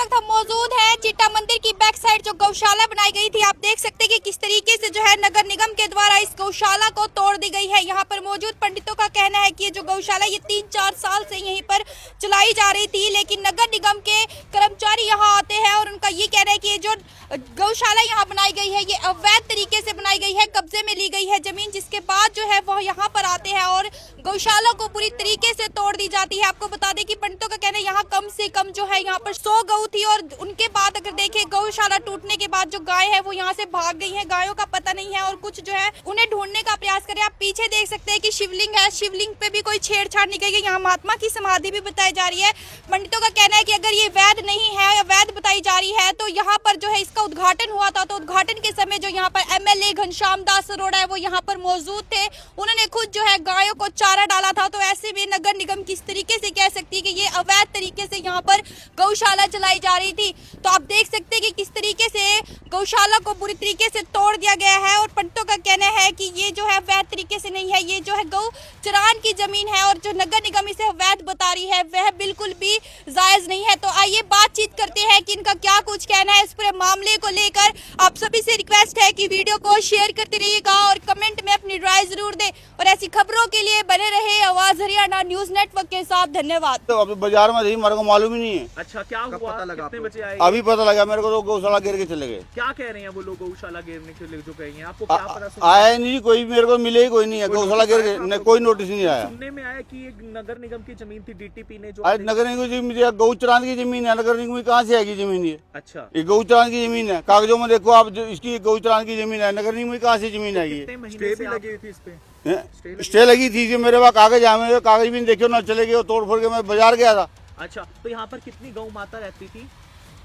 वक्त हम मौजूद हैं चिट्टा मंदिर की बैक साइड जो गौशाला बनाई गई थी। आप देख सकते हैं कि किस तरीके से जो है नगर निगम के द्वारा इस गौशाला को तोड़ दी गई है। यहाँ पर मौजूद पंडितों का कहना है कि ये जो गौशाला ये 3-4 साल से यहीं पर चलाई जा रही थी, लेकिन नगर निगम के कर्मचारी यहाँ आते हैं और उनका ये कहना है कि ये जो गौशाला यहाँ बनाई गई है ये अवैध तरीके से बनाई गई है, कब्जे में ली गई है जमीन, जिसके बाद जो है वो यहाँ पर आते हैं और गौशाला को पूरी तरीके से तोड़ दी जाती है। आपको बता दें कि पंडितों का कहना है यहाँ कम से कम जो है यहाँ पर 100 गऊ थी और उनके बाद अगर देखें गौशाला टूटने के बाद जो गाय है वो यहाँ से भाग गई है, गायों का पता नहीं है और कुछ जो है उन्हें ढूंढने का प्रयास करें। आप पीछे देख सकते हैं कि शिवलिंग है, शिवलिंग पे भी कोई छेड़छाड़ नहीं की। यहाँ महात्मा की समाधि भी बताई जा रही है। पंडितों का कहना है कि अगर ये वैध नहीं है या वैध बताई जा रही है तो यहाँ पर जो है इसका उद्घाटन हुआ था, तो उद्घाटन के समय जो यहाँ पर MLA घनश्याम दास अरोड़ा है वो यहाँ पर मौजूद थे। उन्होंने खुद जो है गायों को चारा डाला था। तो ऐसे में नगर निगम किस तरीके से कह सकती है कि ये अवैध तरीके से यहाँ पर गौशाला चलाई जा रही थी। तो आप देख सकते हैं कि किस तरीके से गौशाला को पूरी तरीके से तोड़ दिया गया है और पंडितों का कहना है कि ये जो है अवैध तरीके से नहीं है, ये जो है गौ चरान की जमीन है और जो नगर निगम इसे अवैध बता रही है वह बिल्कुल भी जायज नहीं है। तो आइए बातचीत करते हैं कि इनका क्या कुछ कहना है इस पूरे मामले को लेकर। आप सभी से रिक्वेस्ट है कि वीडियो को शेयर करते रहिएगा और कमेंट में अपनी राय जरूर दें और ऐसी खबरों के लिए बने रहे आवाज हरियाणा न्यूज नेटवर्क के साथ। धन्यवाद। तो अभी बाजार में थी, मेरे को मालूम ही नहीं है। अच्छा, क्या हुआ? पता लगा कितने बजे आए? अभी पता लगा मेरे को, तो गौशाला गिर के चले गए। क्या कह रहे हैं वो लोग गौशाला गिरने के लिए जो कहे हैं? आपको क्या पता सुना? आया नहीं कोई, मेरे को मिले ही कोई नहीं है। गौशाला गिर गए, कोई नोटिस नहीं आया। सुनने में आया कि एक नगर निगम की जमीन थी, DTP ने जो अरे नगर निगम की जमीन, गौ चरान की जमीन है। नगर निगम की कहाँ से आएगी जमीन ये? अच्छा, ये गौ चरान की जमीन है। कागजों में देखो आप, इसकी गौ चरान की जमीन है। नगर निगम की कहाँ से जमीन आएगी? कितने महीने स्टे से भी आप- लगी हुई थी इस पे। स्टे लगी थी जो मेरे पास कागज आए, मेरे कागज भी नहीं देखे, ना चले गए, तोड़ फोड़ के मैं बाजार गया था। अच्छा, तो यहाँ पर कितनी गौ माता रहती थी?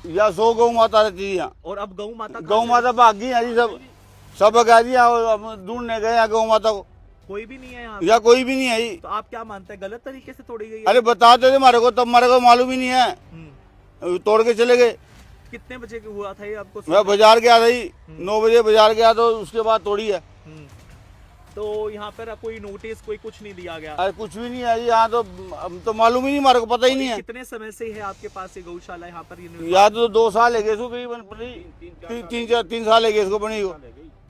या 100 गौ माता रहती थी यहाँ। और अब गौ माता गौ माता भाग गई है जी, सब भगा दिया और ढूंढने गए यहाँ गौ माता को, कोई भी नहीं है यहाँ? या कोई भी नहीं है जी। तो आप क्या मानते हैं, गलत तरीके से तोड़ी गई है? अरे बताते थे हमारे को, तब हमारे को मालूम ही नहीं है, तोड़ के चले गए। कितने बजे हुआ था ये आपको? मैं बाजार गया था जी, 9 बजे बाजार गया, तो उसके बाद तोड़ी है। तो यहाँ पर कोई नोटिस कोई कुछ नहीं दिया गया? अरे कुछ भी नहीं है जी यहाँ, तो मालूम ही नहीं, हमारे को पता ही नहीं है। कितने समय से है आपके पास ये गौशाला यहाँ पर? यहाँ तो 2 साल है इसको करीबन, 3 साल है इसको बनी को।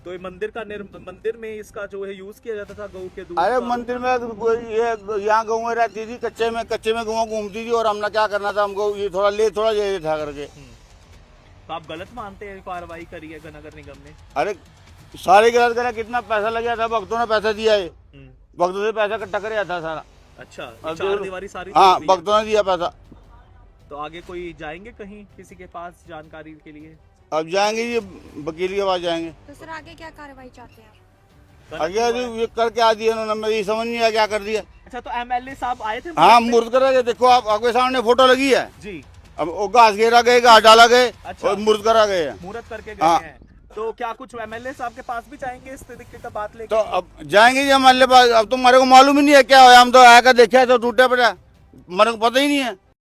तो ये मंदिर में इसका जो है यूज किया जाता था गौ के दूध अरे का? मंदिर में ये यहाँ गऊ रहती थी, कच्चे में गऊ घूमती थी और हमने क्या करना था, हमको ये थोड़ा ले था करके। तो आप गलत मानते हैं कार्रवाई करी है नगर निगम ने? अरे सारे गलत करा, कितना पैसा लगा था, भक्तों ने पैसा दिया है, भक्तों से पैसा इकट्ठा कर था सारा। अच्छा, अब 4 दीवारी सारी हाँ, तोड़ दी है। भक्तों ने दिया पैसा। तो आगे कोई जाएंगे कहीं किसी के पास जानकारी के लिए? अब जाएंगे ये वकील के पास जाएंगे। तो सर आगे क्या कार्रवाई चाहते हैं आप? आगे ये कर क्या दिया उन्होंने, मैं ये समझ नहीं आया क्या कर दिया। अच्छा, तो MLA साहब आए थे? हाँ, मुर्द करा, देखो आप आपके सामने फोटो लगी है जी। अब वो घास घेरा गए, घास डाला गए अच्छा। और मुर्द करा गए हैं। मुहूर्त करके गए हाँ। हैं। तो क्या कुछ MLA साहब के पास भी जाएंगे इस तरीके का बात लेके? तो अब जाएंगे जी हमारे पास। अब तो हमारे को मालूम ही नहीं है क्या हुआ, हम तो आया कर देखा तो टूटा पड़ा, हमारे को पता ही नहीं है।